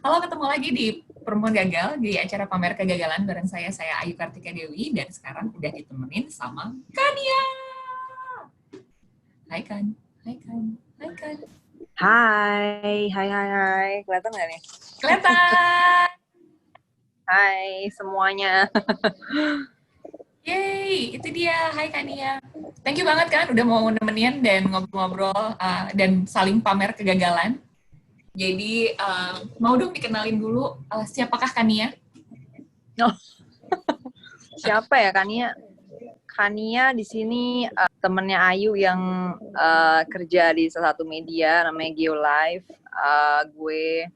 Halo, ketemu lagi di Perempuan Gagal di acara pamer kegagalan bareng saya Ayu Kartika Dewi dan sekarang udah ditemenin sama Kania. Hai Kan, hai Kan, hai Kan. Hai. Kelihatan nggak nih? Kelihatan. Hai semuanya. Yeay, itu dia. Hai Kania. Thank you banget kan udah mau nemenin dan ngobrol-ngobrol dan saling pamer kegagalan. Jadi mau dong dikenalin dulu siapakah Kania? Oh. Siapa ya Kania? Kania di sini temennya Ayu yang kerja di salah satu media namanya Geolive. Gue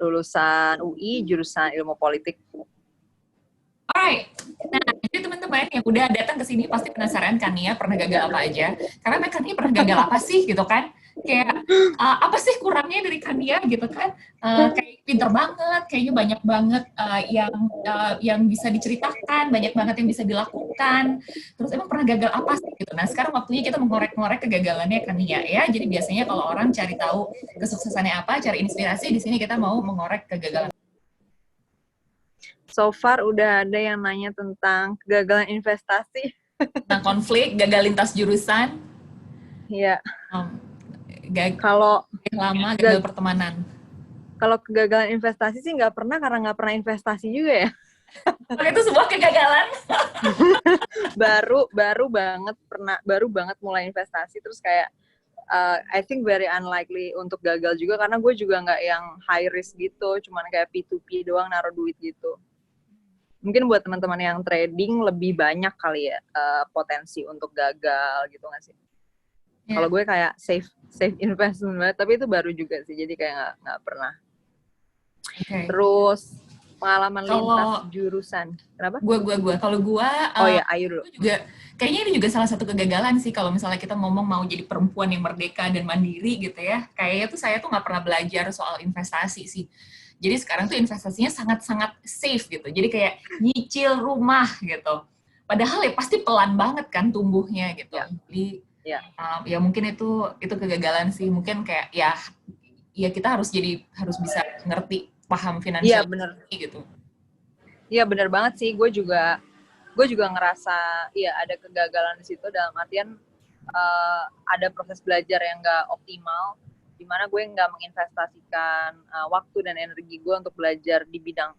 lulusan UI jurusan ilmu politik. Alright, nah jadi teman-teman yang udah datang ke sini pasti penasaran Kania pernah gagal apa aja. Karena Kania pernah gagal apa sih gitu kan? Kayak apa sih kurangnya dari Kania gitu kan? Kayak pinter banget, kayaknya banyak banget yang bisa diceritakan, banyak banget yang bisa dilakukan. Terus emang pernah gagal apa sih gitu? Nah sekarang waktunya kita mengorek-ngorek kegagalannya Kania ya. Jadi biasanya kalau orang cari tahu kesuksesannya apa, cari inspirasi, di sini kita mau mengorek kegagalan. So far udah ada yang nanya tentang kegagalan investasi. Nah, konflik, gagal lintas jurusan. Iya. Kalau lama gagal pertemanan. Kalau kegagalan investasi sih nggak pernah karena nggak pernah investasi juga ya. Itu sebuah kegagalan. baru banget mulai investasi terus kayak I think very unlikely untuk gagal juga karena gue juga nggak yang high risk gitu, cuman kayak P2P doang naruh duit gitu. Mungkin buat teman-teman yang trading lebih banyak kali ya potensi untuk gagal gitu nggak sih? Yeah. Kalau gue kayak safe investment banget, tapi itu baru juga sih, jadi kayak nggak pernah. Okay. Terus pengalaman lintas jurusan. Kenapa? Gue. Kalau gue, Ayu dulu. Juga kayaknya ini juga salah satu kegagalan sih kalau misalnya kita ngomong mau jadi perempuan yang merdeka dan mandiri gitu ya. Kayaknya tuh saya tuh nggak pernah belajar soal investasi sih. Jadi sekarang tuh investasinya sangat-sangat safe gitu. Jadi kayak nyicil rumah gitu. Padahal ya pasti pelan banget kan tumbuhnya gitu. Yeah. Jadi ya mungkin itu kegagalan sih. Mungkin kayak ya kita harus bisa ngerti, paham finansial gitu. Iya benar banget sih. Gue juga ngerasa ada kegagalan di situ dalam artian ada proses belajar yang nggak optimal, di mana gue nggak menginvestasikan waktu dan energi gue untuk belajar di bidang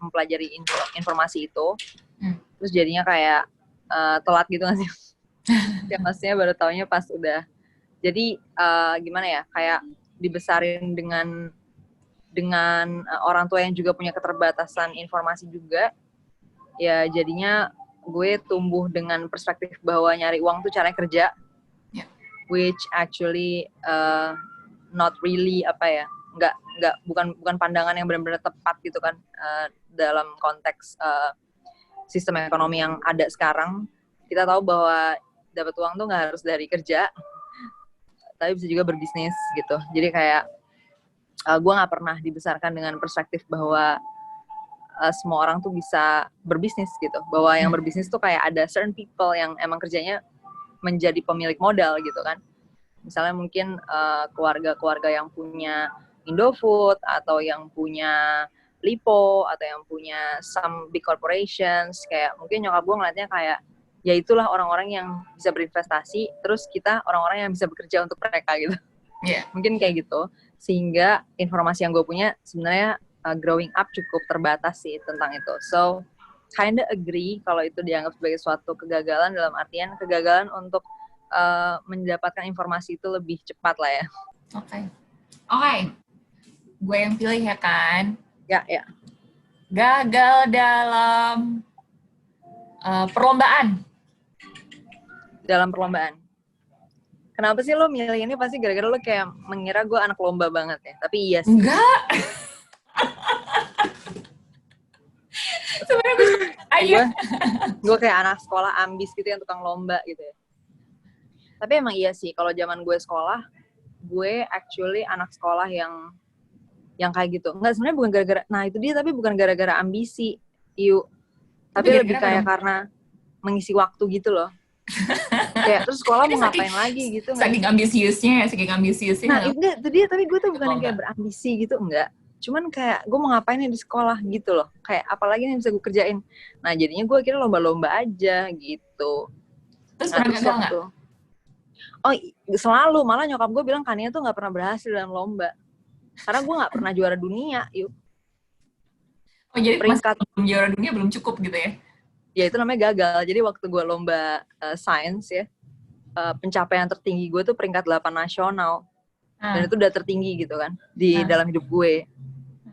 mempelajari informasi itu. Terus jadinya kayak telat gitu nggak sih? Ya maksudnya baru taunya pas udah. Jadi gimana ya, kayak dibesarin dengan orang tua yang juga punya keterbatasan informasi juga, ya jadinya gue tumbuh dengan perspektif bahwa nyari uang tuh caranya kerja, which actually not really bukan pandangan yang benar-benar tepat gitu kan dalam konteks sistem ekonomi yang ada sekarang. Kita tahu bahwa dapat uang tuh nggak harus dari kerja, tapi bisa juga berbisnis gitu. Jadi kayak gue nggak pernah dibesarkan dengan perspektif bahwa semua orang tuh bisa berbisnis gitu, bahwa yang berbisnis tuh kayak ada certain people yang emang kerjanya menjadi pemilik modal gitu kan. Misalnya mungkin keluarga-keluarga yang punya Indofood atau yang punya Lipo atau yang punya some big corporations, kayak mungkin nyokap gue ngeliatnya kayak ya itulah orang-orang yang bisa berinvestasi, terus kita orang-orang yang bisa bekerja untuk mereka gitu. Mungkin kayak gitu, sehingga informasi yang gue punya sebenarnya growing up cukup terbatas sih tentang itu. So kinda agree kalau itu dianggap sebagai suatu kegagalan, dalam artian kegagalan untuk mendapatkan informasi itu lebih cepat lah ya. Oke. Gue yang pilih ya kan? Ya. Gagal dalam perlombaan. Dalam perlombaan. Kenapa sih lo milih ini? Pasti gara-gara lo kayak mengira gue anak lomba banget ya. Tapi iya sih. Enggak. Sebenarnya gue kayak anak sekolah ambis gitu yang tukang lomba gitu ya. Tapi emang iya sih, kalau zaman gue sekolah, gue actually anak sekolah yang kayak gitu. Enggak, sebenarnya bukan gara-gara, nah itu dia, tapi bukan gara-gara ambisi, tapi lebih kayak karena mengisi waktu gitu loh. Kayak terus sekolah mau ngapain lagi gitu. Saking ambisiusnya. Nah itu dia, tapi gue tuh bukan yang kayak berambisi gitu, enggak. Cuman kayak gue mau ngapain nih di sekolah gitu loh. Kayak apalagi yang bisa gue kerjain. Nah jadinya gue akhirnya lomba-lomba aja gitu. Terus Nah pernah terus gagal nggak? waktu, oh selalu, malah nyokap gue bilang Kania tuh gak pernah berhasil dalam lomba. Karena gue gak pernah juara dunia, yuk. Oh jadi masih Peringkat, belum juara dunia belum cukup gitu ya? ya itu namanya gagal. Jadi waktu gue lomba sains ya, pencapaian tertinggi gue tuh peringkat 8 nasional. Dan Ah, itu udah tertinggi gitu kan, di ah. dalam hidup gue.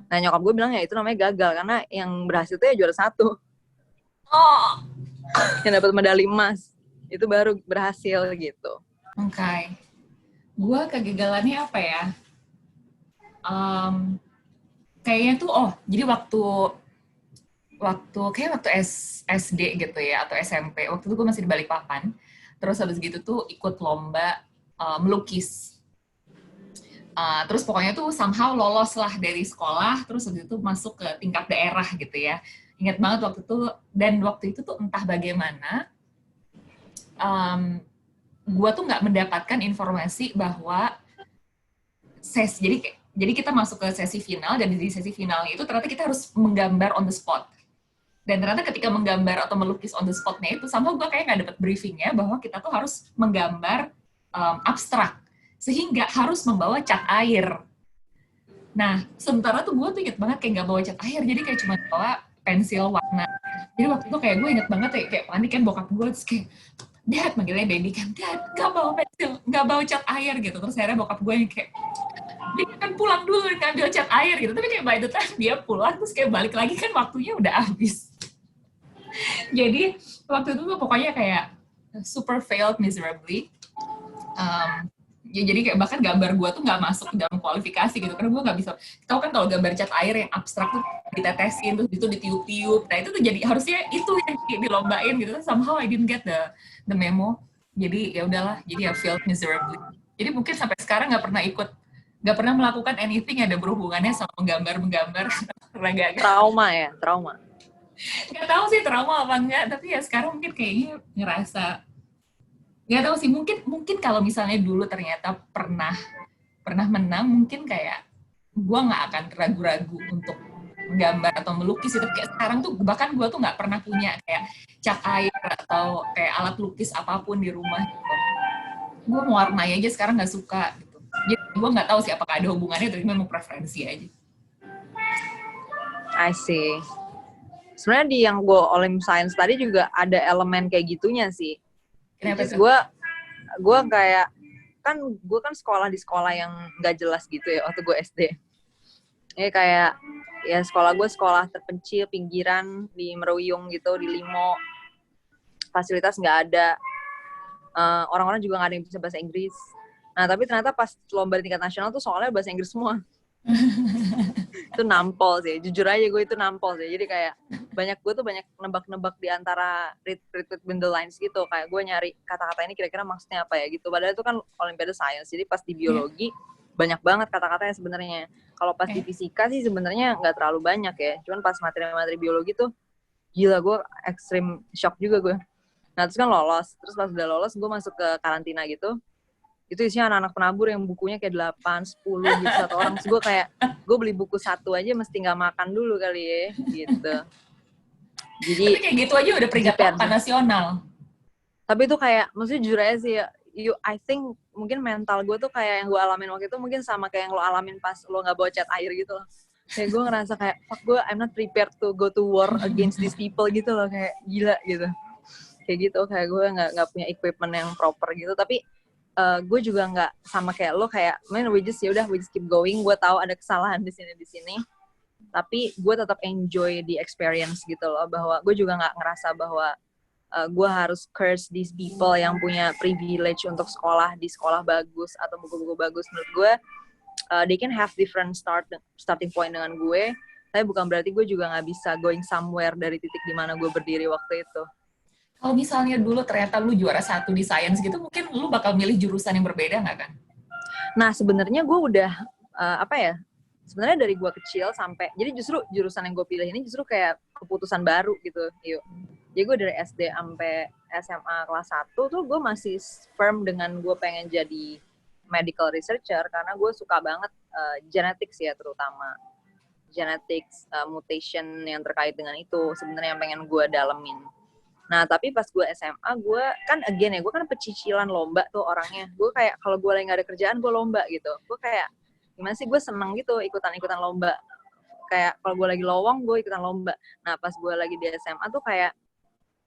Nah nyokap gue bilang ya itu namanya gagal, karena yang berhasil tuh ya juara 1. Oh, Yang dapat medali emas. Itu baru berhasil gitu. oke. Okay. Gua kegagalannya apa ya? Um, Kayaknya tuh, jadi waktu SD gitu ya, atau SMP. Waktu itu gue masih di Balikpapan. Terus habis gitu tuh ikut lomba melukis. Terus pokoknya tuh somehow lolos lah dari sekolah, terus habis itu masuk ke tingkat daerah gitu ya. Ingat banget waktu itu, dan waktu itu tuh entah bagaimana, um, gue tuh nggak mendapatkan informasi bahwa jadi kita masuk ke sesi final, dan di sesi final itu ternyata kita harus menggambar on the spot. Dan ternyata ketika menggambar atau melukis on the spotnya itu, sama gue kayak nggak dapet briefingnya bahwa kita tuh harus menggambar abstrak, sehingga harus membawa cat air. Nah, sementara tuh gue tuh inget banget kayak nggak bawa cat air, jadi kayak cuma bawa pensil warna. Jadi waktu itu kayak gue inget banget kayak panik kan bokap gue, terus kayak, Dad, manggilnya Daddy kan, Dad, nggak bawa pensil, nggak bawa cat air gitu. Terus akhirnya bokap gue yang kayak, dia kan pulang dulu ngambil cat air gitu. Tapi kayak by the time dia pulang, terus kayak balik lagi kan waktunya udah habis. Jadi waktu itu tuh pokoknya kayak super failed miserably. Um, ya jadi kayak bahkan gambar gue tuh nggak masuk ke dalam kualifikasi gitu, karena gue nggak bisa. Tahu kan kalau gambar cat air yang abstrak tuh ditetesin, terus itu ditiup-tiup. Nah itu tuh jadi harusnya itu yang dilombain gitu. Somehow I didn't get the memo. Jadi ya udahlah, jadi ya failed miserably. Jadi mungkin sampai sekarang nggak pernah melakukan anything yang ada berhubungannya sama menggambar karena gagal. Trauma ya, trauma. Nggak tahu sih trauma apa enggak, tapi ya sekarang mungkin kayaknya ngerasa nggak tahu sih, mungkin mungkin kalau misalnya dulu ternyata pernah pernah menang, mungkin kayak gue nggak akan ragu-ragu untuk menggambar atau melukis itu. Kayak sekarang tuh bahkan gue tuh nggak pernah punya kayak cat air atau kayak alat lukis apapun di rumah gitu. Gue mau warnai aja sekarang nggak suka gitu. Jadi gue nggak tahu sih apakah ada hubungannya, tapi memang preferensi aja. I see. Sebenarnya di yang gue Olim Science tadi juga ada elemen kayak gitunya sih. Kenapa Which is tuh? gue kayak, kan gue kan sekolah di sekolah yang nggak jelas gitu ya waktu gue SD. Ya kayak ya sekolah gue sekolah terpencil pinggiran di Meruyung gitu, di Limo. Fasilitas nggak ada. Orang-orang juga nggak ada yang bisa bahasa Inggris. Nah tapi ternyata pas lomba di tingkat nasional tuh soalnya bahasa Inggris semua. Itu nampol sih, jujur aja gue itu nampol sih. Jadi kayak gue tuh banyak nebak-nebak di antara read between the lines gitu. Kayak gue nyari kata-kata ini kira-kira maksudnya apa ya gitu. Padahal itu kan Olimpiade Science, jadi pas di biologi banyak banget kata-katanya sebenarnya. Kalau pas di fisika sih sebenarnya nggak terlalu banyak ya. Cuman pas materi-materi biologi tuh gila, gue ekstrim shock juga gue. Nah terus kan lolos, terus pas udah lolos gue masuk ke karantina gitu. Itu isinya anak-anak penabur yang bukunya kayak 8, 10 gitu satu orang. Terus gue kayak, gue beli buku satu aja mesti gak makan dulu kali ya, gitu. Jadi, Tapi kayak gitu aja udah peringkat 8 nasional. Tapi itu kayak, maksudnya jujur aja sih, I think mungkin mental gue tuh kayak yang gue alamin waktu itu mungkin sama kayak yang lo alamin pas lo gak bawa cat air gitu loh. Kayak gue ngerasa kayak, fuck gue, I'm not prepared to go to war against these people gitu loh, kayak gila gitu. Kayak gitu, kayak gue gak punya equipment yang proper gitu, tapi gue juga nggak sama kayak lo, kayak man we just keep going. Gue tahu ada kesalahan di sini, tapi gue tetap enjoy the experience gitu loh, bahwa gue juga nggak ngerasa bahwa gue harus curse these people yang punya privilege untuk sekolah di sekolah bagus atau buku-buku bagus. Menurut gue they can have different starting point dengan gue, tapi bukan berarti gue juga nggak bisa going somewhere dari titik dimana gue berdiri waktu itu. Kalau misalnya dulu ternyata lu juara 1 di sains gitu, mungkin lu bakal milih jurusan yang berbeda nggak kan? Nah sebenarnya gue udah sebenarnya dari gue kecil sampai, jadi justru jurusan yang gue pilih ini justru kayak keputusan baru gitu. Yuk. Jadi gue dari SD sampai SMA kelas 1 tuh gue masih firm dengan gue pengen jadi medical researcher karena gue suka banget genetics ya terutama. genetics, mutation yang terkait dengan itu sebenarnya yang pengen gue dalemin. Nah, tapi pas gue SMA, gue kan again ya, gue kan pecicilan lomba tuh orangnya. Gue kayak kalau gue lagi gak ada kerjaan, gue lomba gitu. Gue kayak, gimana sih, gue seneng gitu ikutan-ikutan lomba. Kayak kalau gue lagi lowong, gue ikutan lomba. Nah, pas gue lagi di SMA tuh kayak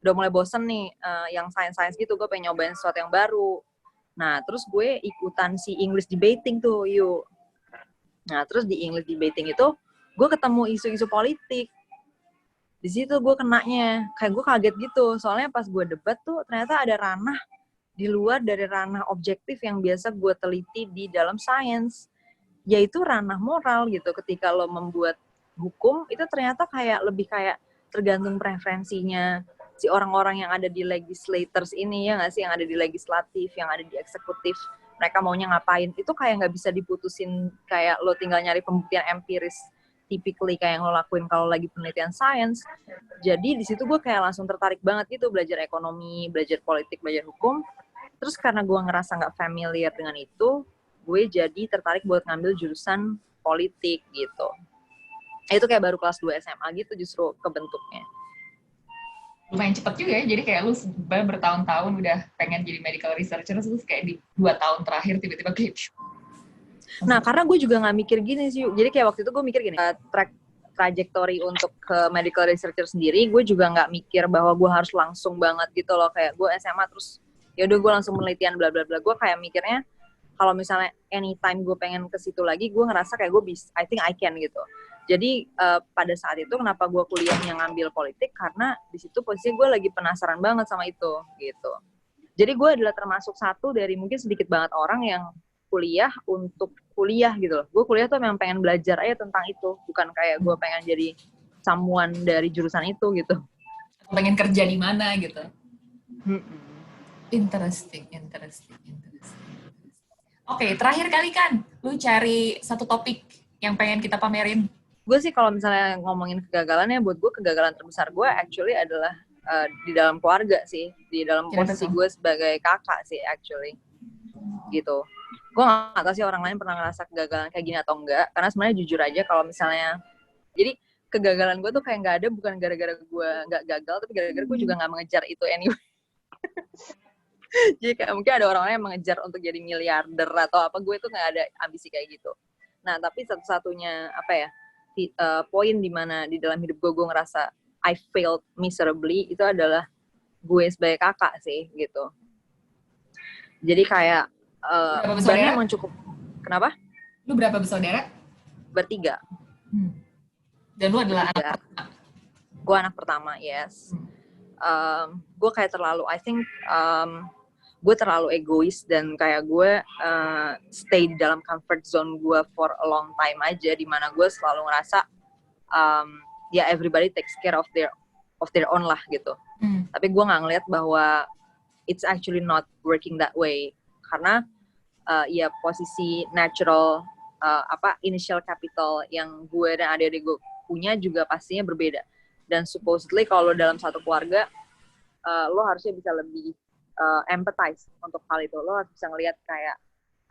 udah mulai bosen nih, yang science-science gitu. Gue pengen nyobain sesuatu yang baru. Nah, terus gue ikutan si English debating tuh, yuk. Nah, terus di English debating itu, gue ketemu isu-isu politik. Di situ gue kenanya, kayak gue kaget gitu. Soalnya pas gue debat tuh ternyata ada ranah di luar dari ranah objektif yang biasa gue teliti di dalam sains, yaitu ranah moral gitu. Ketika lo membuat hukum, itu ternyata kayak lebih kayak tergantung preferensinya si orang-orang yang ada di legislators ini, ya nggak sih, yang ada di legislatif, yang ada di eksekutif. Mereka maunya ngapain, itu kayak nggak bisa diputusin kayak lo tinggal nyari pembuktian empiris typically kayak yang lo lakuin kalau lagi penelitian sains. Jadi di situ gue kayak langsung tertarik banget gitu, belajar ekonomi, belajar politik, belajar hukum. Terus karena gue ngerasa nggak familiar dengan itu, gue jadi tertarik buat ngambil jurusan politik gitu. Itu kayak baru kelas 2 SMA gitu justru kebentuknya. Lumayan cepet juga ya, jadi kayak lu bertahun-tahun udah pengen jadi medical researcher, terus kayak di 2 tahun terakhir tiba-tiba kayak Nah, karena gue juga nggak mikir gini sih. Jadi kayak waktu itu gue mikir gini, trajectory untuk ke medical researcher sendiri, gue juga nggak mikir bahwa gue harus langsung banget gitu loh. Kayak gue SMA terus, ya udah gue langsung penelitian bla bla bla. Gue kayak mikirnya, kalau misalnya anytime gue pengen ke situ lagi, gue ngerasa kayak gue bisa, I think I can gitu. Jadi pada saat itu kenapa gue kuliahnya ngambil politik, karena di situ posisi gue lagi penasaran banget sama itu gitu. Jadi gue adalah termasuk satu dari mungkin sedikit banget orang yang kuliah untuk kuliah gitu loh. Gue kuliah tuh memang pengen belajar aja tentang itu, bukan kayak gue pengen jadi someone dari jurusan itu gitu. pengen kerja di mana gitu. Hmm. Interesting. Oke, terakhir kali kan, lu cari satu topik yang pengen kita pamerin. Gue sih kalau misalnya ngomongin kegagalannya, buat gue kegagalan terbesar gue actually adalah di dalam keluarga sih, di dalam posisi gue sebagai kakak sih actually, gitu. Gue nggak tahu sih orang lain pernah ngerasa kegagalan kayak gini atau enggak, karena sebenarnya jujur aja kalau misalnya, jadi kegagalan gue tuh kayak nggak ada bukan gara-gara gue nggak gagal, tapi gara-gara gue juga nggak mengejar itu anyway. Jadi kayak mungkin ada orang-orang yang mengejar untuk jadi miliarder atau apa, gue tuh nggak ada ambisi kayak gitu. Nah, tapi satu-satunya apa ya, poin dimana di dalam hidup gue ngerasa I failed miserably itu adalah gue sebagai kakak sih gitu. Jadi kayak bebannya emang cukup. Kenapa? Lu berapa bersaudara? Bertiga. Dan lu adalah anak pertama? Gue anak pertama, yes. Gue kayak terlalu, I think gue terlalu egois dan kayak gue stay di dalam comfort zone gue for a long time aja, dimana gue selalu ngerasa ya everybody takes care of their own lah gitu. Tapi gue nggak ngeliat bahwa it's actually not working that way, karena ya posisi natural initial capital yang gue dan adik-adik gue punya juga pastinya berbeda. Dan supposedly kalau dalam satu keluarga lo harusnya bisa lebih empathize untuk hal itu. Lo harus bisa ngelihat kayak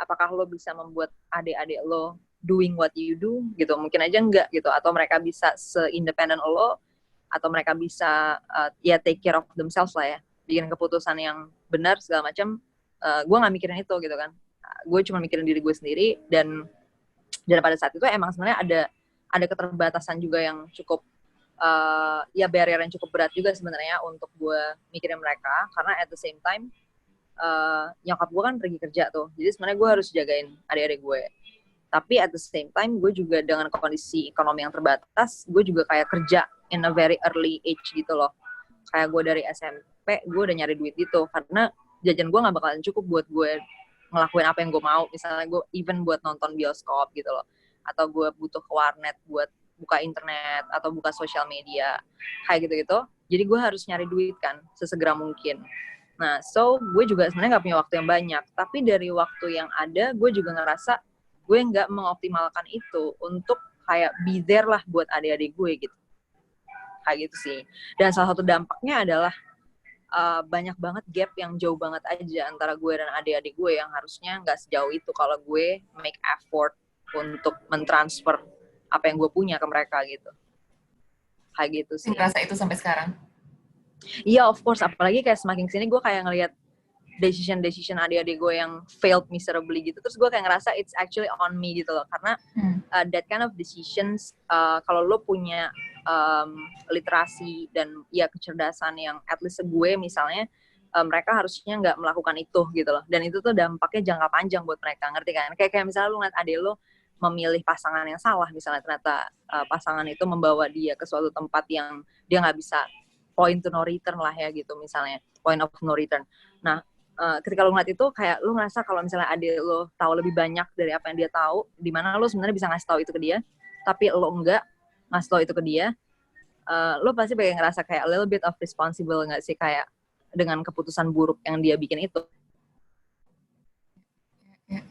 apakah lo bisa membuat adik-adik lo doing what you do gitu, mungkin aja enggak gitu, atau mereka bisa se-independent lo, atau mereka bisa ya take care of themselves lah ya, bikin keputusan yang benar segala macam. Gue nggak mikirin itu gitu kan, gue cuma mikirin diri gue sendiri. Dan pada saat itu emang sebenarnya ada keterbatasan juga yang cukup ya barrier yang cukup berat juga sebenarnya untuk gue mikirin mereka, karena at the same time nyokap gue kan pergi kerja tuh, jadi sebenarnya gue harus jagain adik-adik gue. Tapi at the same time gue juga dengan kondisi ekonomi yang terbatas, gue juga kayak kerja in a very early age gitu loh. Kayak gue dari SMP gue udah nyari duit gitu, karena jajan gue nggak bakalan cukup buat gue ngelakuin apa yang gue mau. Misalnya gue even buat nonton bioskop gitu loh, atau gue butuh ke warnet buat buka internet atau buka sosial media kayak gitu-gitu. Jadi gue harus nyari duit kan sesegera mungkin. Nah, so gue juga sebenarnya nggak punya waktu yang banyak, tapi dari waktu yang ada gue juga ngerasa gue nggak mengoptimalkan itu untuk kayak be there lah buat adik-adik gue gitu. Kayak gitu sih. Dan salah satu dampaknya adalah banyak banget gap yang jauh banget aja antara gue dan adik-adik gue yang harusnya nggak sejauh itu kalau gue make effort untuk mentransfer apa yang gue punya ke mereka gitu. Kayak gitu sih. Ngerasa itu sampai sekarang? Iya, of course. Apalagi kayak semakin kesini gue kayak ngelihat decision adik-adik gue yang failed miserably gitu. Terus gue kayak ngerasa it's actually on me gitu loh. Karena that kind of decisions, kalau lo punya literasi dan ya kecerdasan yang at least gue misalnya, mereka harusnya nggak melakukan itu gitu loh. Dan itu tuh dampaknya jangka panjang buat mereka, ngerti kan? Kayak misalnya lo ngeliat adik lo memilih pasangan yang salah, misalnya ternyata pasangan itu membawa dia ke suatu tempat yang dia nggak bisa, point to no return lah ya gitu misalnya, point of no return. Nah, ketika lo ngeliat itu kayak lo ngerasa kalau misalnya adik lo tahu lebih banyak dari apa yang dia tahu, di mana lo sebenarnya bisa ngasih tahu itu ke dia, tapi lo enggak ngasih tahu itu ke dia, lo pasti pengen ngerasa kayak a little bit of responsible nggak sih, kayak dengan keputusan buruk yang dia bikin itu. Ya.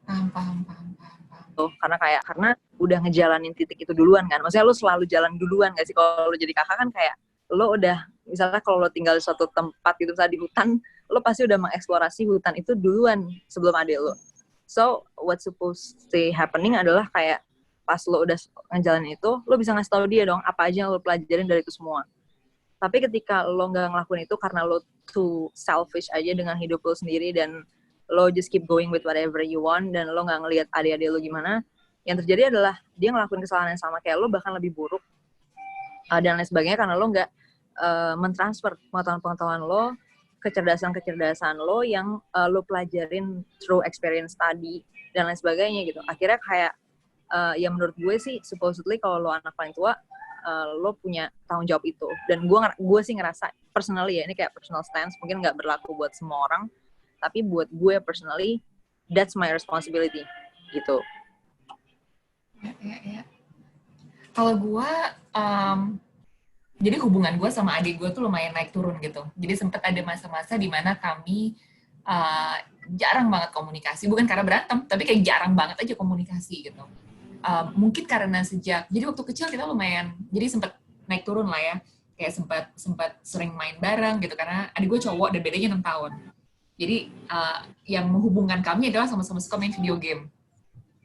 Paham. Tuh, karena udah ngejalanin titik itu duluan kan, maksudnya lo selalu jalan duluan nggak sih kalau lo jadi kakak kan, kayak lo udah misalnya kalau lo tinggal di suatu tempat gitu misalnya di hutan, lo pasti udah mengeksplorasi hutan itu duluan sebelum adik lo. So what's supposed to happening adalah kayak pas lo udah ngejalanin itu, lo bisa ngasih tahu dia dong apa aja yang lo pelajarin dari itu semua. Tapi ketika lo nggak ngelakuin itu karena lo too selfish aja dengan hidup lo sendiri dan lo just keep going with whatever you want dan lo nggak ngelihat adik-adik lo gimana, yang terjadi adalah dia ngelakuin kesalahan yang sama kayak lo, bahkan lebih buruk dan lain sebagainya, karena lo nggak mentransfer pengetahuan lo, kecerdasan lo yang lo pelajarin through experience tadi dan lain sebagainya gitu. Akhirnya kayak ya menurut gue sih supposedly kalau lo anak paling tua, lo punya tanggung jawab itu. Dan gue sih ngerasa personally ya, ini kayak personal stance, mungkin nggak berlaku buat semua orang, tapi buat gue personally that's my responsibility gitu. Ya. Kalau gue jadi hubungan gue sama adik gue tuh lumayan naik turun gitu. Jadi sempat ada masa-masa di mana kami jarang banget komunikasi, bukan karena berantem, tapi kayak jarang banget aja komunikasi gitu. Mungkin karena jadi waktu kecil kita lumayan, jadi sempat naik turun lah ya, kayak sempat sering main bareng gitu, karena adik gue cowok dan bedanya 6 tahun. Jadi yang menghubungkan kami adalah sama-sama suka main video game.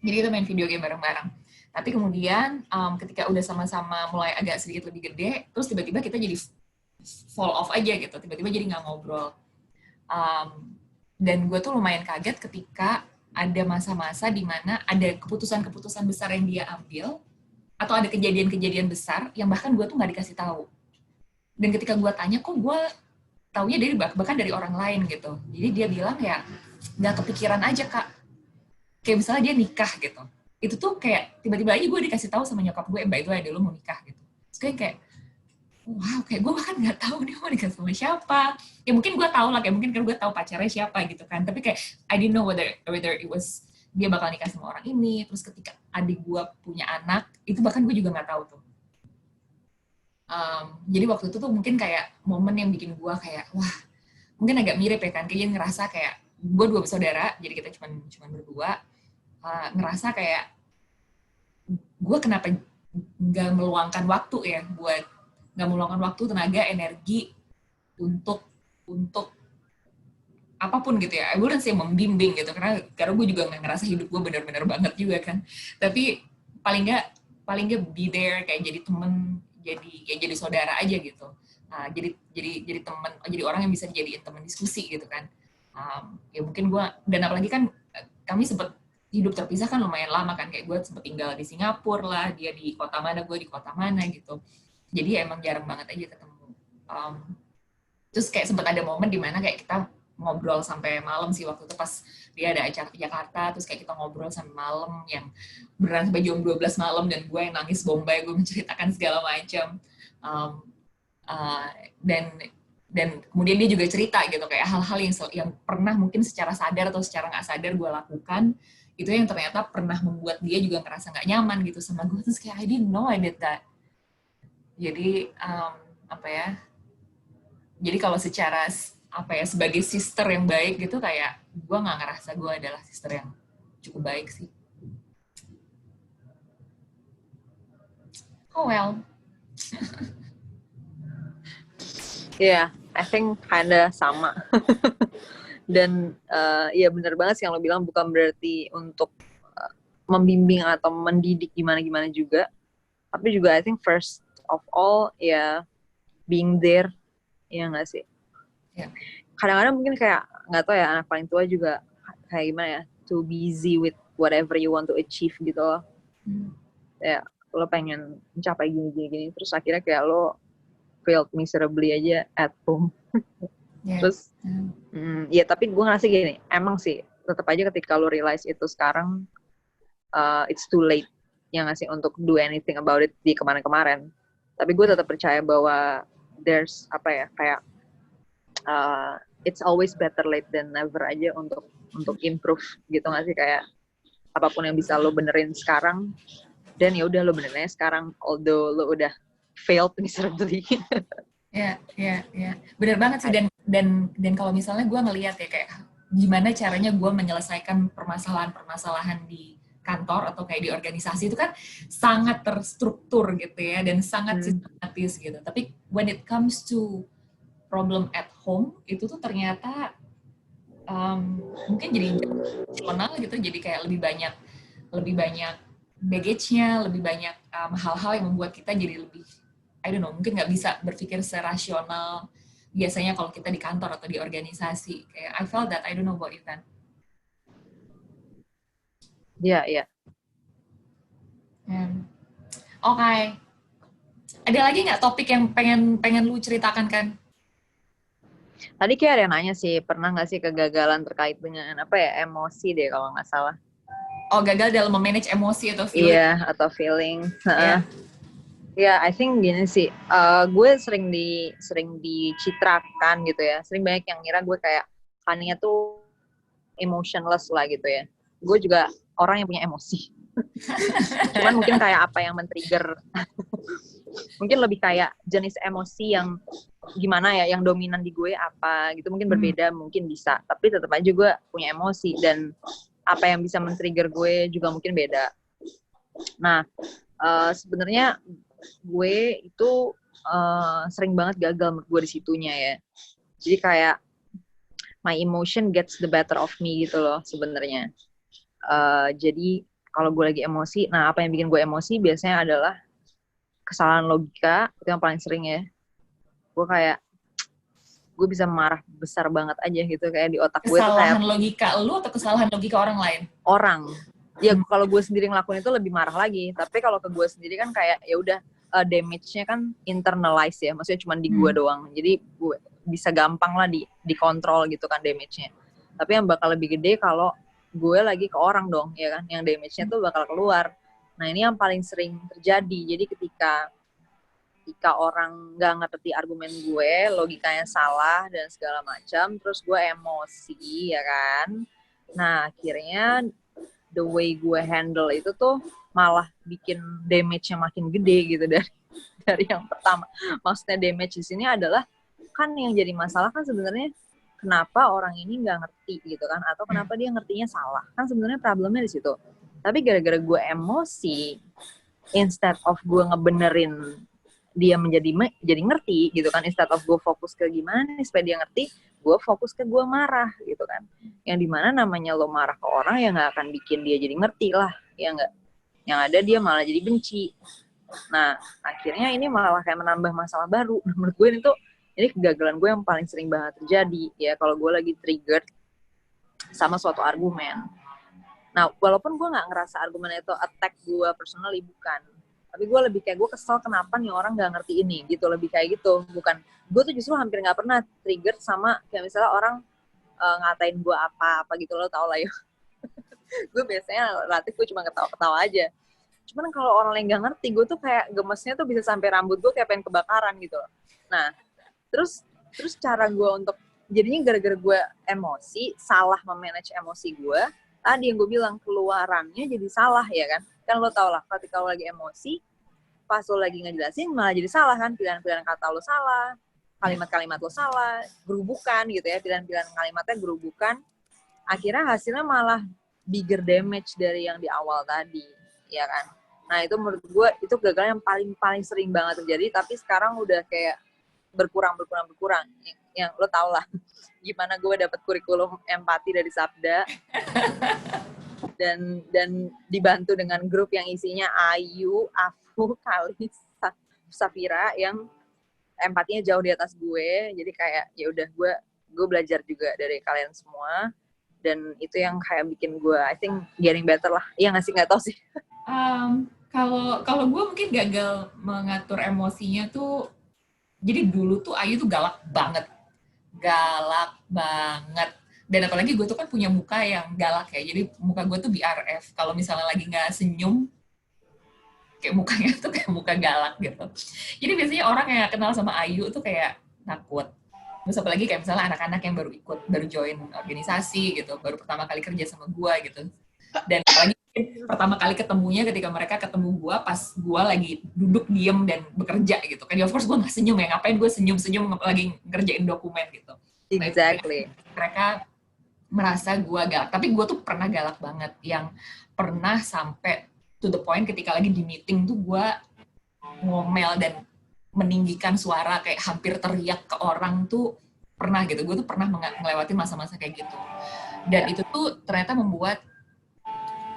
Jadi kita main video game bareng-bareng. Tapi kemudian ketika udah sama-sama mulai agak sedikit lebih gede, terus tiba-tiba kita jadi fall off aja gitu, tiba-tiba jadi nggak ngobrol. Dan gue tuh lumayan kaget ketika ada masa-masa di mana ada keputusan-keputusan besar yang dia ambil, atau ada kejadian-kejadian besar yang bahkan gue tuh nggak dikasih tahu. Dan ketika gue tanya, kok gue taunya bahkan dari orang lain gitu. Jadi dia bilang ya nggak kepikiran aja kak. Kayak misalnya dia nikah gitu. Itu tuh kayak tiba-tiba aja gue dikasih tahu sama nyokap gue, mbak itu ada lo mau nikah gitu. Terus kayak wow, kayak gue bahkan nggak tahu dia mau nikah sama siapa. Ya mungkin gue tahu lah, kayak mungkin gue tahu pacarnya siapa gitu kan. Tapi kayak I didn't know whether it was dia bakal nikah sama orang ini. Terus ketika adik gue punya anak, itu bahkan gue juga nggak tahu tuh. Jadi waktu itu tuh mungkin kayak momen yang bikin gue kayak wah, mungkin agak mirip ya kan, kayaknya ngerasa kayak gue 2 bersaudara, jadi kita cuma berdua. Ngerasa kayak gue kenapa nggak meluangkan waktu ya, nggak meluangkan waktu, tenaga, energi untuk apapun gitu ya. Gue sih membimbing gitu, karena gue juga nggak ngerasa hidup gue benar-benar banget juga kan. Tapi paling nggak be there, kayak jadi temen, jadi saudara aja gitu. Jadi teman, jadi orang yang bisa dijadiin teman diskusi gitu kan. Ya mungkin gue, dan apalagi kan kami sempat hidup terpisah kan lumayan lama kan, kayak gue sempat tinggal di Singapura lah, dia di kota mana, gue di kota mana gitu. Jadi emang jarang banget aja ketemu. Terus kayak sempat ada momen di mana kayak kita ngobrol sampai malam sih waktu itu, pas dia ada acara ke Jakarta, terus kayak kita ngobrol sampai malam yang beneran sampai jam 12 malam, dan gue yang nangis bombay, gue menceritakan segala macam. Dan kemudian dia juga cerita gitu kayak hal-hal yang pernah mungkin secara sadar atau secara nggak sadar gue lakukan, itu yang ternyata pernah membuat dia juga ngerasa nggak nyaman gitu sama gue. Terus kayak I didn't know I did that. Jadi jadi kalau secara sebagai sister yang baik gitu, kayak gue nggak ngerasa gue adalah sister yang cukup baik sih. Oh well. Yeah, I think kinda sama. Dan ya benar banget sih yang lo bilang, bukan berarti untuk membimbing atau mendidik gimana-gimana juga. Tapi juga I think first of all ya being there, ya nggak sih? Ya. Kadang-kadang mungkin kayak nggak tahu ya, anak paling tua juga kayak gimana ya, too busy with whatever you want to achieve gitu loh. Ya lo pengen mencapai gini, terus akhirnya kayak lo failed miserably aja at home. Terus ya tapi gue ngerasa gini, emang sih tetap aja ketika lo realize itu sekarang it's too late ya nggak sih untuk do anything about it di kemarin-kemarin. Tapi gue tetap percaya bahwa there's apa ya, kayak it's always better late than never aja untuk improve gitu nggak sih, kayak apapun yang bisa lo benerin sekarang dan ya udah lo benerin sekarang, although lo udah failed miserably. Ya, benar banget sih, dan kalau misalnya gue ngelihat ya kayak gimana caranya gue menyelesaikan permasalahan di kantor atau kayak di organisasi itu kan sangat terstruktur gitu ya dan sangat sistematis gitu. Tapi when it comes to problem at home itu tuh ternyata mungkin jadi emosional gitu, jadi kayak lebih banyak baggage-nya, lebih banyak hal-hal yang membuat kita jadi lebih I don't know, mungkin nggak bisa berpikir serasional biasanya kalau kita di kantor atau di organisasi. Kayak I felt that, I don't know about you, Tan. Iya. Oke. Ada lagi nggak topik yang pengen lu ceritakan, kan? Tadi kayak ada yang nanya sih, pernah nggak sih kegagalan terkait dengan apa ya, emosi deh kalau nggak salah. Oh, gagal dalam memanage emosi atau feeling? Iya, atau feeling. Yeah. Ya, I think gini sih, gue sering dicitrakan gitu ya, sering banyak yang ngira gue kayak Kania tuh emotionless lah gitu ya. Gue juga orang yang punya emosi. Cuman mungkin kayak apa yang men-trigger, mungkin lebih kayak jenis emosi yang gimana ya, yang dominan di gue apa gitu, mungkin berbeda, mungkin bisa. Tapi tetap aja gue punya emosi dan apa yang bisa men-trigger gue juga mungkin beda. Nah, sebenarnya gue itu sering banget gagal menurut gue di situnya ya. Jadi kayak my emotion gets the better of me gitu loh sebenarnya. Jadi kalau gue lagi emosi, nah apa yang bikin gue emosi biasanya adalah kesalahan logika, itu yang paling sering ya. Gue kayak gue bisa marah besar banget aja gitu, kayak di otak gue tuh kayak kesalahan logika lu atau kesalahan logika orang lain? Orang. Ya kalau gue sendiri ngelakuin itu lebih marah lagi. Tapi kalau ke gue sendiri kan kayak ya udah, damage-nya kan internalize ya. Maksudnya cuma di gue doang. Jadi gue bisa gampang lah dikontrol gitu kan damage-nya. Tapi yang bakal lebih gede kalau gue lagi ke orang dong, ya kan? Yang damage-nya tuh bakal keluar. Nah ini yang paling sering terjadi. Jadi ketika orang nggak ngerti argumen gue, logikanya salah dan segala macam, terus gue emosi, ya kan? Nah akhirnya the way gue handle itu tuh malah bikin damage-nya makin gede gitu dari yang pertama. Maksudnya damage di sini adalah kan yang jadi masalah kan sebenarnya kenapa orang ini nggak ngerti gitu kan, atau kenapa dia ngertinya salah, kan sebenarnya problemnya di situ. Tapi gara-gara gue emosi, instead of gue ngebenerin dia jadi ngerti gitu kan, instead of gue fokus ke gimana nih supaya dia ngerti, gue fokus ke gue marah gitu kan, yang dimana namanya lo marah ke orang ya nggak akan bikin dia jadi ngerti lah, ya nggak, yang ada dia malah jadi benci. Nah akhirnya ini malah kayak menambah masalah baru. Menurut gue ini kegagalan gue yang paling sering banget terjadi ya kalau gue lagi triggered sama suatu argumen. Nah walaupun gue nggak ngerasa argumen itu attack gue personally, bukan, tapi gue lebih kayak gue kesel kenapa nih orang nggak ngerti ini gitu, lebih kayak gitu. Bukan, gue tuh justru hampir nggak pernah triggered sama kayak misalnya orang ngatain gue apa gitu, lo tau lah ya. Gue biasanya relatif gue cuma ketawa-ketawa aja. Cuman kalau orang lain nggak ngerti, gue tuh kayak gemesnya tuh bisa sampai rambut gue kayak pengen kebakaran gitu. Nah terus cara gue untuk jadinya gara-gara gue emosi, salah memanage emosi gue, tadi yang gue bilang keluarannya jadi salah ya kan lo tau lah ketika lo lagi emosi, pas lo lagi ngejelasin malah jadi salah kan, pilihan-pilihan kata lo salah, kalimat-kalimat lo salah, gerubukan gitu ya, pilihan-pilihan kalimatnya gerubukan, akhirnya hasilnya malah bigger damage dari yang di awal tadi ya kan. Nah itu menurut gue itu kegagalan yang paling sering banget terjadi, tapi sekarang udah kayak berkurang. Yang lo tau lah gimana gue dapet kurikulum empati dari Sabda. dan dibantu dengan grup yang isinya Ayu, aku, Kalis, Safira yang empatinya jauh di atas gue. Jadi kayak ya udah gue belajar juga dari kalian semua, dan itu yang kayak bikin gue I think getting better lah. Iya nggak sih, nggak tahu sih. Kalau gue mungkin gagal mengatur emosinya tuh, jadi dulu tuh Ayu tuh galak banget. Dan apalagi gue tuh kan punya muka yang galak ya, jadi muka gue tuh BRF. Kalau misalnya lagi nggak senyum, kayak mukanya tuh kayak muka galak gitu. Jadi biasanya orang yang kenal sama Ayu tuh kayak takut. Terus apalagi kayak misalnya anak-anak yang baru join organisasi gitu, baru pertama kali kerja sama gue gitu. Dan apalagi pertama kali ketemunya ketika mereka ketemu gue pas gue lagi duduk diem dan bekerja gitu kan. Ya, of course gue nggak senyum ya, ngapain gue senyum-senyum lagi ngerjain dokumen gitu. Exactly. Mereka merasa gue galak, tapi gue tuh pernah galak banget, yang pernah sampai to the point ketika lagi di meeting tuh gue ngomel dan meninggikan suara kayak hampir teriak ke orang tuh pernah gitu. Gue tuh pernah melewati masa-masa kayak gitu, dan itu tuh ternyata membuat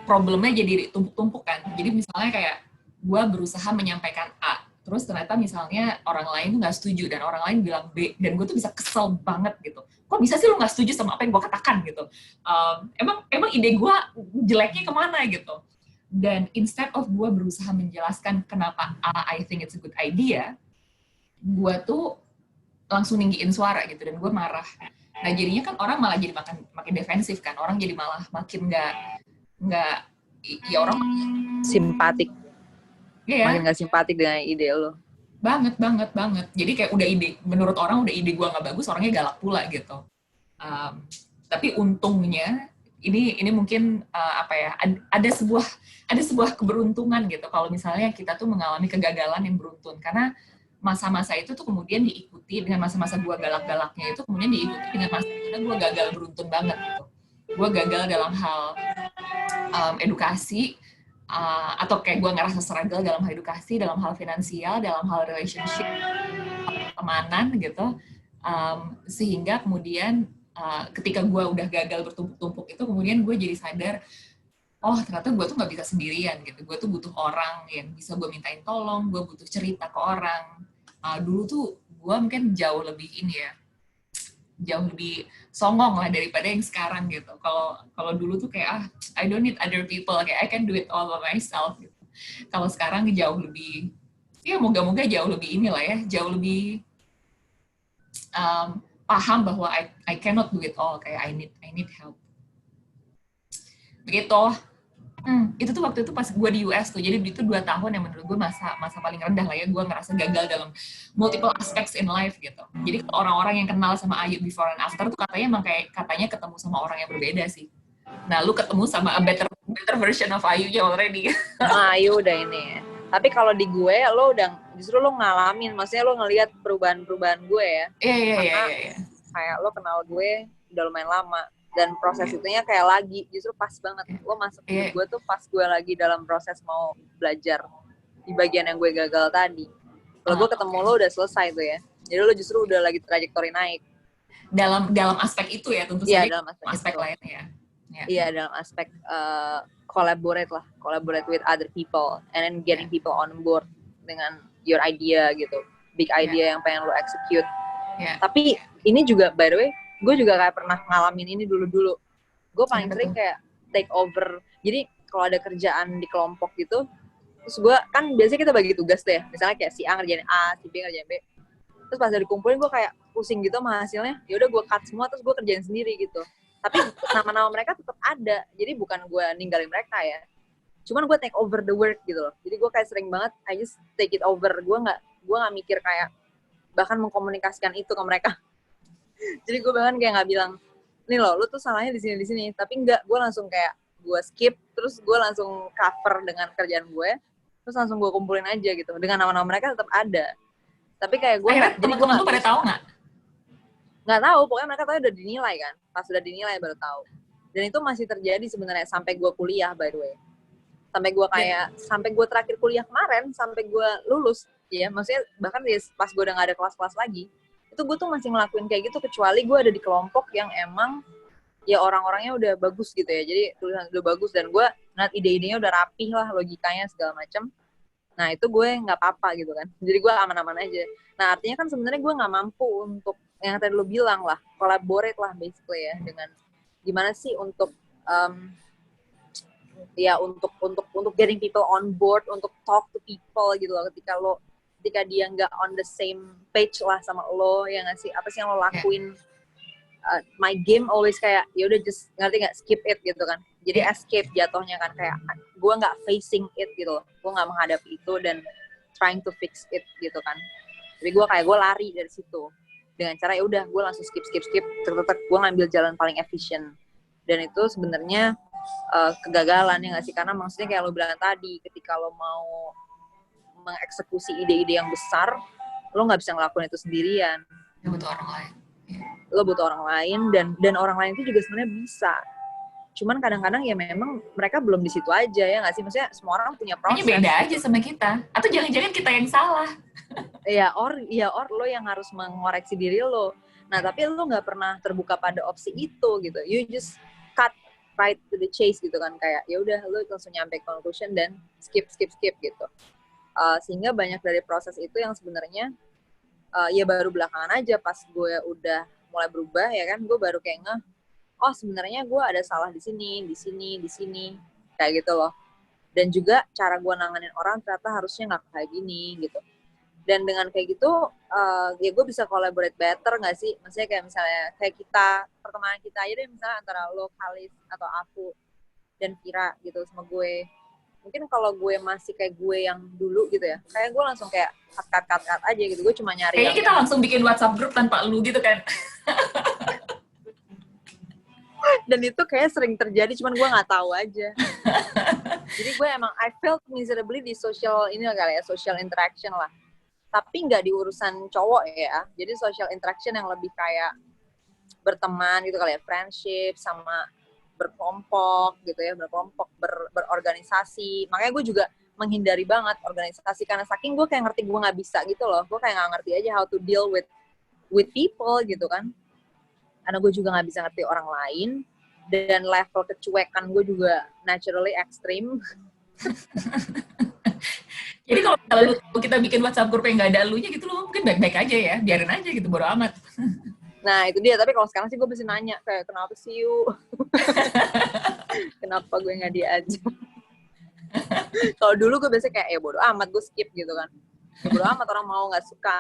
problemnya jadi tumpuk-tumpuk kan. Jadi misalnya kayak gue berusaha menyampaikan A, terus ternyata misalnya orang lain tuh nggak setuju dan orang lain bilang B, dan gue tuh bisa kesel banget gitu. Kok bisa sih lu nggak setuju sama apa yang gue katakan gitu? Emang ide gue jeleknya kemana gitu? Dan instead of gue berusaha menjelaskan kenapa I think it's a good idea, gue tuh langsung ninggiin suara gitu, dan gue marah. Nah jadinya kan orang malah jadi makin defensif kan, orang jadi malah makin nggak ya orang simpatik. ya makin nggak simpatik dengan ide lo. banget. Jadi kayak udah menurut orang udah ide gue nggak bagus, orangnya galak pula gitu. Tapi untungnya ini mungkin ada sebuah keberuntungan gitu kalau misalnya kita tuh mengalami kegagalan yang beruntun, karena masa-masa itu tuh kemudian diikuti dengan masa-masa gue galak-galaknya, itu kemudian diikuti dengan masa-masa gue gagal beruntun banget gitu. Gue gagal dalam hal edukasi, atau kayak gue ngerasa struggle dalam hal edukasi, dalam hal finansial, dalam hal relationship, pertemanan gitu, sehingga kemudian ketika gue udah gagal bertumpuk-tumpuk itu, kemudian gue jadi sadar, oh ternyata gue tuh nggak bisa sendirian gitu, gue tuh butuh orang yang bisa gue mintain tolong, gue butuh cerita ke orang. Dulu tuh gue mungkin jauh lebih songong lah daripada yang sekarang gitu. Kalau dulu tuh kayak I don't need other people, kayak I can do it all by myself gitu. Kalau sekarang jauh lebih, ya moga-moga jauh lebih inilah ya, jauh lebih paham bahwa I cannot do it all, kayak I need help. Begitu. Itu tuh waktu itu pas gue di US tuh, jadi itu 2 tahun yang menurut gue masa paling rendah lah ya, gue ngerasa gagal dalam multiple aspects in life gitu. Jadi orang-orang yang kenal sama Ayu before and after tuh katanya emang kayak katanya ketemu sama orang yang berbeda sih. Nah lu ketemu sama a better version of Ayu ya already. Ayu udah ini. Tapi kalau di gue lo udah justru lo ngalamin, maksudnya lo ngelihat perubahan gue ya. Iya. Kayak lo kenal gue udah lumayan lama, dan proses itunya kayak lagi justru pas banget. Lo masuk ke gue tuh pas gue lagi dalam proses mau belajar di bagian yang gue gagal tadi. Kalau gue ketemu lo udah selesai tuh ya, jadi lo justru udah lagi trajektori naik dalam aspek itu ya, tentu saja dalam aspek lainnya. Iya, dalam aspek collaborate with other people and then getting people on board dengan your idea gitu, big idea yang pengen lo execute. Tapi ini juga by the way, gue juga kayak pernah ngalamin ini dulu. Gue paling sering kayak take over. Jadi kalau ada kerjaan di kelompok gitu, terus gue kan biasanya kita bagi tugas deh. Misalnya kayak si A ngerjain A, si B ngerjain B. Terus pas dari kumpulin gue kayak pusing gitu sama hasilnya. Ya udah gue cut semua terus gue kerjain sendiri gitu. Tapi nama-nama mereka tetap ada. Jadi bukan gue ninggalin mereka ya. Cuman gue take over the work gitu loh. Jadi gue kayak sering banget I just take it over. Gue nggak mikir kayak bahkan mengkomunikasikan itu ke mereka. Jadi gue bahkan kayak nggak bilang, nih lo, lu tuh salahnya di sini. Tapi nggak, gue langsung kayak gue skip, terus gue langsung cover dengan kerjaan gue, terus langsung gue kumpulin aja gitu. Dengan nama-nama mereka tetap ada. Tapi kayak gue, jadi gue nggak pada tahu nggak? Nggak tahu, pokoknya mereka tahu udah dinilai kan. Pas udah dinilai baru tahu. Dan itu masih terjadi sebenarnya sampai gue kuliah by the way. Sampai gue terakhir kuliah kemarin, sampai gue lulus, ya maksudnya bahkan pas gue udah nggak ada kelas-kelas lagi. Itu gue tuh masih ngelakuin kayak gitu, kecuali gue ada di kelompok yang emang ya orang-orangnya udah bagus gitu ya, jadi tulisan udah bagus dan gue ngeliat ide-idenya udah rapih lah, logikanya segala macam. Nah itu gue nggak apa-apa gitu kan, jadi gue aman-aman aja. Nah artinya kan sebenarnya gue nggak mampu untuk yang tadi lo bilang lah, collaborate lah basically ya, dengan gimana sih untuk ya untuk getting people on board, untuk talk to people gitu loh, ketika dia nggak on the same page lah sama lo, ya nggak sih, apa sih yang lo lakuin. My game always kayak ya udah just ngerti nggak, skip it gitu kan, jadi escape jatuhnya kan, kayak gue nggak facing it gitu loh, gue nggak menghadapi itu dan trying to fix it gitu kan. Jadi gue lari dari situ dengan cara ya udah gue langsung skip tetap gue ngambil jalan paling efisien. Dan itu sebenarnya kegagalan ya nggak sih, karena maksudnya kayak lo bilang tadi, ketika lo mau mengeksekusi ide-ide yang besar, lo nggak bisa ngelakuin itu sendirian. Ya, butuh orang lain. Lo butuh orang lain, dan orang lain itu juga sebenarnya bisa. Cuman kadang-kadang ya memang mereka belum di situ aja ya nggak sih, maksudnya semua orang punya proses. Kayaknya beda aja sama kita. Atau jangan-jangan kita yang salah. Or lo yang harus mengoreksi diri lo. Nah tapi lo nggak pernah terbuka pada opsi itu gitu. You just cut right to the chase gitu kan, kayak ya udah lo langsung nyampe conclusion dan skip gitu. Sehingga banyak dari proses itu yang sebenarnya ya baru belakangan aja, pas gue udah mulai berubah ya kan, gue baru kayak oh sebenarnya gue ada salah di sini kayak gitu loh. Dan juga cara gue nanganin orang ternyata harusnya nggak kayak gini gitu. Dan dengan kayak gitu ya gue bisa collaborate better nggak sih, maksudnya kayak misalnya kayak kita, pertemanan kita aja deh, misalnya antara lo, Khalis, atau aku dan Kira gitu sama gue. Mungkin kalau gue masih kayak gue yang dulu gitu ya, kayak gue langsung kayak cut aja gitu, gue cuma nyari kayaknya kita langsung bikin WhatsApp group tanpa lu gitu kan. Dan itu kayak sering terjadi, cuman gue nggak tahu aja. Jadi gue emang I felt miserably di social ini kali ya, social interaction lah, tapi nggak di urusan cowok ya, jadi social interaction yang lebih kayak berteman gitu kali ya, friendship sama berkelompok gitu ya, berorganisasi. Makanya gue juga menghindari banget organisasi, karena saking gue kayak ngerti gue nggak bisa gitu loh, gue kayak nggak ngerti aja how to deal with people gitu kan, karena gue juga nggak bisa ngerti orang lain, dan level kecuekan gue juga naturally ekstrim. Jadi kalau kita bikin WhatsApp group yang nggak ada elunya gitu, lo mungkin baik-baik aja ya, biarin aja gitu, bodo amat. Nah itu dia, tapi kalau sekarang sih gue bisa nanya kayak kenapa sih yuk kenapa gue nggak diajak. Kalau dulu gue biasanya kayak bodo amat, gue skip gitu kan, bodo amat orang mau nggak suka